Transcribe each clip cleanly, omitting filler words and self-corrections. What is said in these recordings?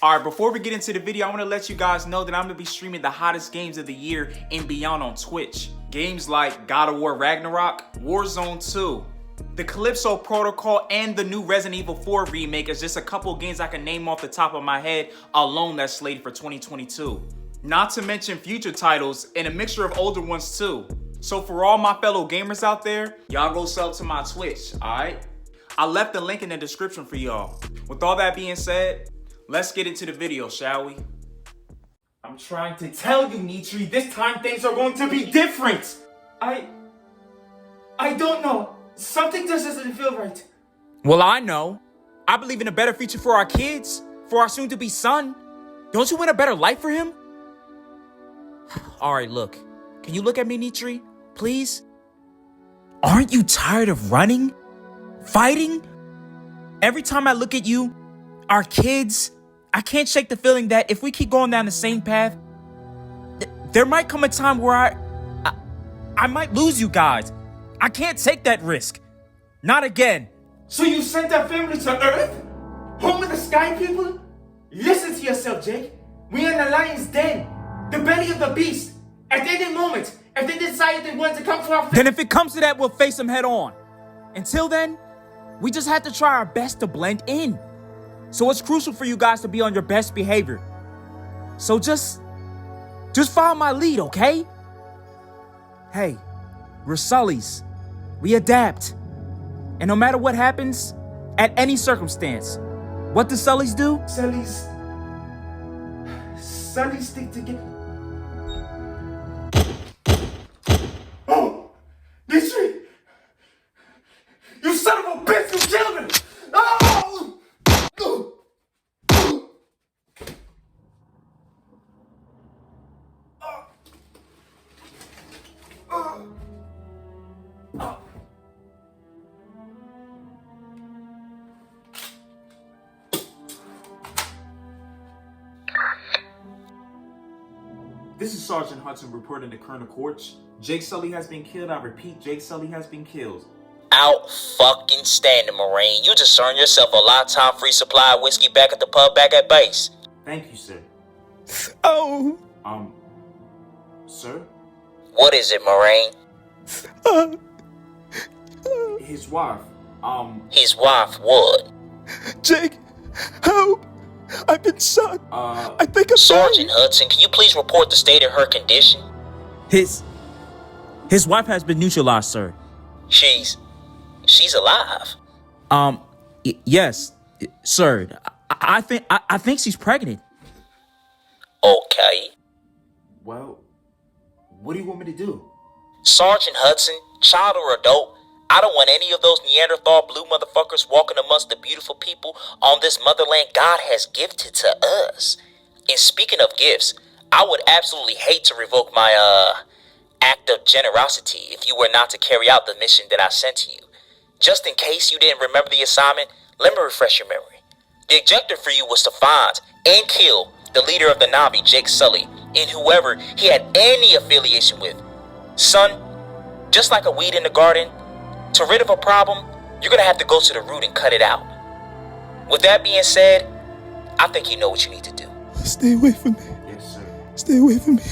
Alright, before we get into the video, I want to let you guys know that I'm going to be streaming the hottest games of the year and beyond on Twitch. Games like God of War Ragnarok, Warzone 2, the Calypso Protocol, and the new Resident Evil 4 remake is just a couple of games I can name off the top of my head alone that's slated for 2022. Not to mention future titles and a mixture of older ones too. So for all my fellow gamers out there, y'all go sub to my Twitch, alright? I left the link in the description for y'all. With all that being said, let's get into the video, shall we? I'm trying to tell you, Nitri, this time things are going to be different. I don't know. Something just doesn't feel right. Well, I know. I believe in a better future for our kids, for our soon-to-be son. Don't you want a better life for him? Alright, look. Can you look at me, Nitri? Please? Aren't you tired of running? Fighting? Every time I look at you, our kids, I can't shake the feeling that if we keep going down the same path, there might come a time where I might lose you guys. I can't take that risk. Not again. So you sent our family to Earth? Home of the Sky People? Listen to yourself, Jake. We are in the lion's den. The belly of the beast. At any moment, if they decide they want to come to our family... Then if it comes to that, we'll face them head on. Until then, we just have to try our best to blend in. So it's crucial for you guys to be on your best behavior. So just follow my lead, okay? Hey, we're Sullys. We adapt. And no matter what happens, at any circumstance, what do Sullys do? Sullys stick together. Oh! Nitri! You son of a bitch, you killed me! Oh! This is Sergeant Hudson reporting to Colonel Corch. Jake Sully has been killed. I repeat, Jake Sully has been killed. Out fucking standing, Marine. You just earned yourself a lifetime free supply of whiskey back at the pub back at base. Thank you, sir. Oh. Sir? What is it, Marine? His wife. His wife, what? Jake, help! I've been shot. I think I'm Sergeant Hudson, can you please report the state of her condition? His wife has been neutralized, sir. She's alive. Yes, sir. I think she's pregnant. Okay. Well, what do you want me to do? Sergeant Hudson, child or adult, I don't want any of those Neanderthal blue motherfuckers walking amongst the beautiful people on this motherland God has gifted to us. And speaking of gifts, I would absolutely hate to revoke my, act of generosity if you were not to carry out the mission that I sent to you. Just in case you didn't remember the assignment, let me refresh your memory. The objective for you was to find and kill the leader of the Na'vi, Jake Sully, and whoever he had any affiliation with. Son, just like a weed in the garden, to rid of a problem, you're gonna have to go to the root and cut it out. With that being said, I think you know what you need to do. Stay away from me. Yes, sir. Stay away from me.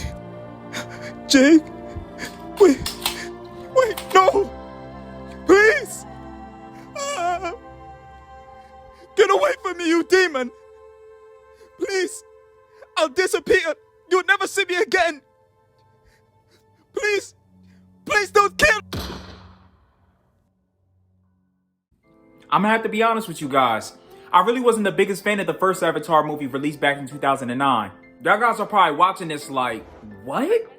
Jake, wait, no! Please! Get away from me, you demon! Please! I'll disappear! You'll never see me again! Please! Please don't kill! I'm gonna have to be honest with you guys. I really wasn't the biggest fan of the first Avatar movie released back in 2009. Y'all guys are probably watching this like, what?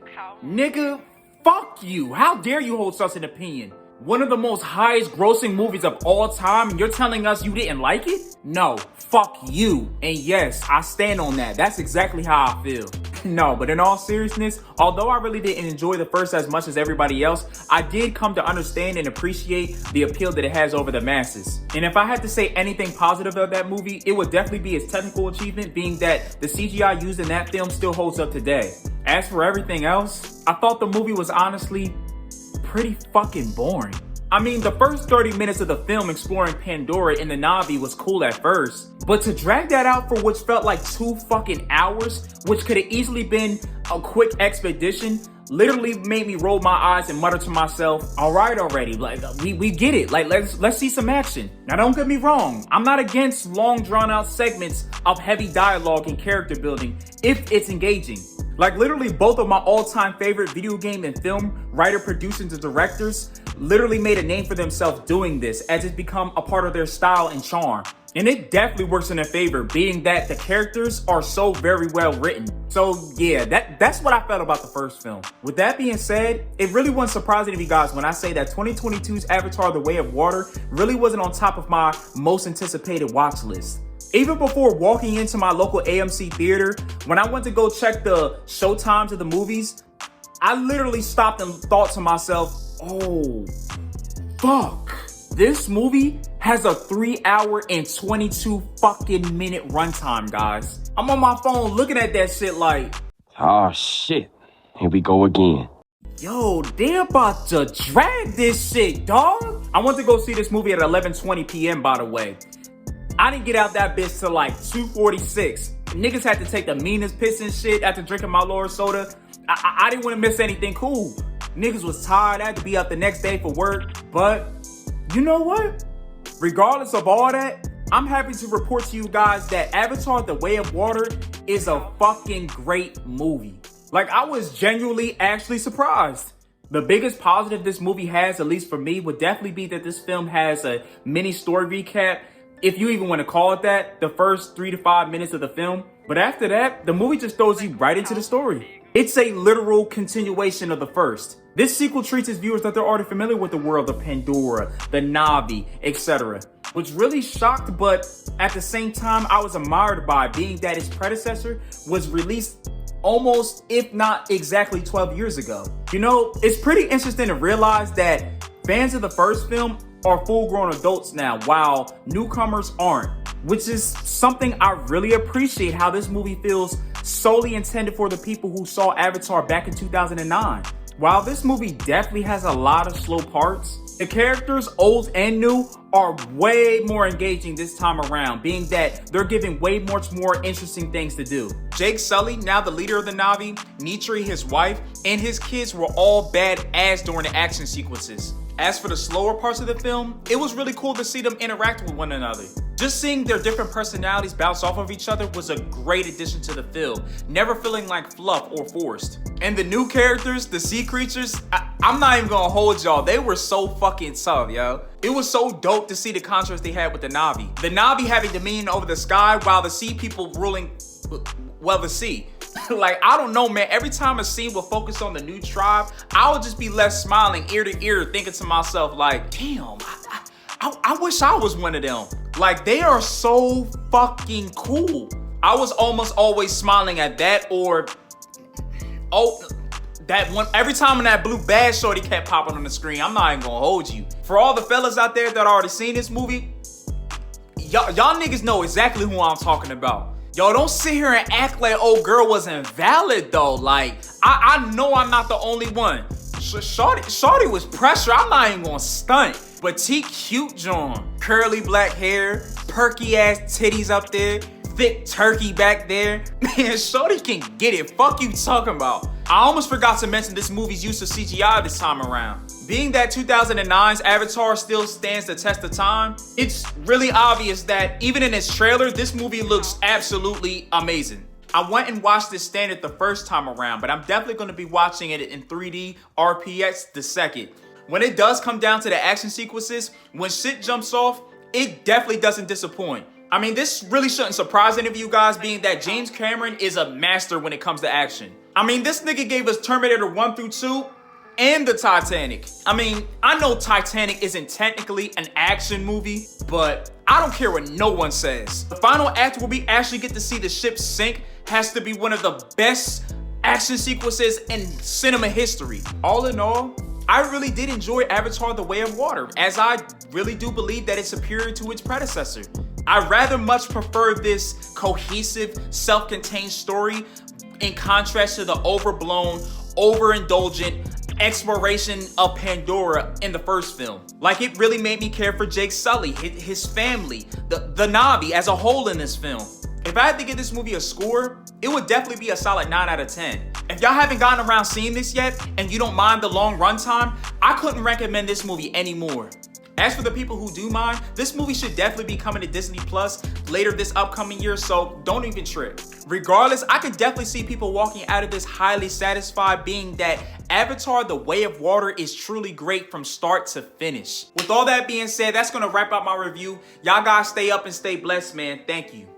Nigga, fuck you. How dare you hold such an opinion? One of the most highest grossing movies of all time, and you're telling us you didn't like it? No, fuck you. And yes, I stand on that. That's exactly how I feel. No, but in all seriousness, although I really didn't enjoy the first as much as everybody else, I did come to understand and appreciate the appeal that it has over the masses. And if I had to say anything positive of that movie, it would definitely be its technical achievement, being that the CGI used in that film still holds up today. As for everything else, I thought the movie was honestly pretty fucking boring. I mean, the first 30 minutes of the film exploring Pandora and the Na'vi was cool at first, but to drag that out for which felt like 2 fucking hours, which could have easily been a quick expedition, literally made me roll my eyes and mutter to myself, all right already, like, we get it, like, let's see some action. Now, don't get me wrong, I'm not against long drawn out segments of heavy dialogue and character building if it's engaging. Like, literally both of my all-time favorite video game and film writer, producers, and directors literally made a name for themselves doing this, as it's become a part of their style and charm. And it definitely works in their favor, being that the characters are so very well written. So yeah, that's what I felt about the first film. With that being said, it really wasn't surprising to me, guys, when I say that 2022's Avatar: The Way of Water really wasn't on top of my most anticipated watch list. Even before walking into my local AMC theater, when I went to go check the show times of the movies, I literally stopped and thought to myself, oh, fuck. This movie has a 3 hour and 22 fucking minute runtime, guys. I'm on my phone looking at that shit like, oh shit, here we go again. yo, they're about to drag this shit, dog. I went to go see this movie at 11:20 p.m., by the way. I didn't get out that bitch till like 2:46. Niggas had to take the meanest piss and shit after drinking my Lord soda. I didn't want to miss anything cool. Niggas was tired. I had to be up the next day for work. But you know what? Regardless of all that, I'm happy to report to you guys that Avatar: The Way of Water is a fucking great movie. Like, I was genuinely actually surprised. The biggest positive this movie has, at least for me, would definitely be that this film has a mini story recap, if you even want to call it that, the first 3 to 5 minutes of the film. But after that, the movie just throws you right into the story. It's a literal continuation of the first. This sequel treats its viewers that they're already familiar with the world of Pandora, the Na'vi, etc. Which really shocked, but at the same time, I was admired by, being that its predecessor was released almost, if not exactly 12 years ago. You know, it's pretty interesting to realize that fans of the first film are full-grown adults now, while newcomers aren't, which is something I really appreciate, how this movie feels solely intended for the people who saw Avatar back in 2009. While this movie definitely has a lot of slow parts, the characters, old and new, are way more engaging this time around, being that they're given way much more interesting things to do. Jake Sully, now the leader of the Na'vi, Nitri, his wife, and his kids were all badass during the action sequences. As for the slower parts of the film, it was really cool to see them interact with one another. Just seeing their different personalities bounce off of each other was a great addition to the film, never feeling like fluff or forced. And the new characters, the sea creatures, I'm not even gonna hold y'all, they were so fucking tough, yo. It was so dope to see the contrast they had with the Na'vi. The Na'vi having dominion over the sky while the sea people ruling, well, the sea. Like, I don't know, man. Every time a scene will focus on the new tribe, I would just be left smiling ear to ear, thinking to myself, like, damn, I wish I was one of them. Like, they are so fucking cool. I was almost always smiling at that, or, oh, that one. Every time when that blue bad shorty kept popping on the screen, I'm not even gonna hold you. For all the fellas out there that already seen this movie, y'all niggas know exactly who I'm talking about. Yo, don't sit here and act like old girl wasn't valid though. Like, I know I'm not the only one. Shorty was pressure. I'm not even gonna stunt. But T cute John. Curly black hair, perky ass titties up there, thick turkey back there. Man, Shorty can get it. Fuck you talking about. I almost forgot to mention this movie's use of CGI this time around. Being that 2009's Avatar still stands the test of time, it's really obvious that even in its trailer, this movie looks absolutely amazing. I went and watched this standard the first time around, but I'm definitely going to be watching it in 3D RPX the second. When it does come down to the action sequences, when shit jumps off, it definitely doesn't disappoint. I mean, this really shouldn't surprise any of you guys, being that James Cameron is a master when it comes to action. I mean, this nigga gave us Terminator 1 through 2 and the Titanic. I mean, I know Titanic isn't technically an action movie, but I don't care what no one says. The final act where we actually get to see the ship sink has to be one of the best action sequences in cinema history. All in all, I really did enjoy Avatar: The Way of Water, as I really do believe that it's superior to its predecessor. I rather much prefer this cohesive, self-contained story in contrast to the overblown, overindulgent exploration of Pandora in the first film. Like, it really made me care for Jake Sully, his family, the Na'vi as a whole in this film. If I had to give this movie a score, it would definitely be a solid 9 out of 10. If y'all haven't gotten around seeing this yet, and you don't mind the long runtime, I couldn't recommend this movie anymore. As for the people who do mind, this movie should definitely be coming to Disney Plus later this upcoming year, so don't even trip. Regardless, I could definitely see people walking out of this highly satisfied, being that Avatar: The Way of Water is truly great from start to finish. With all that being said, that's gonna wrap up my review. Y'all guys stay up and stay blessed, man. Thank you.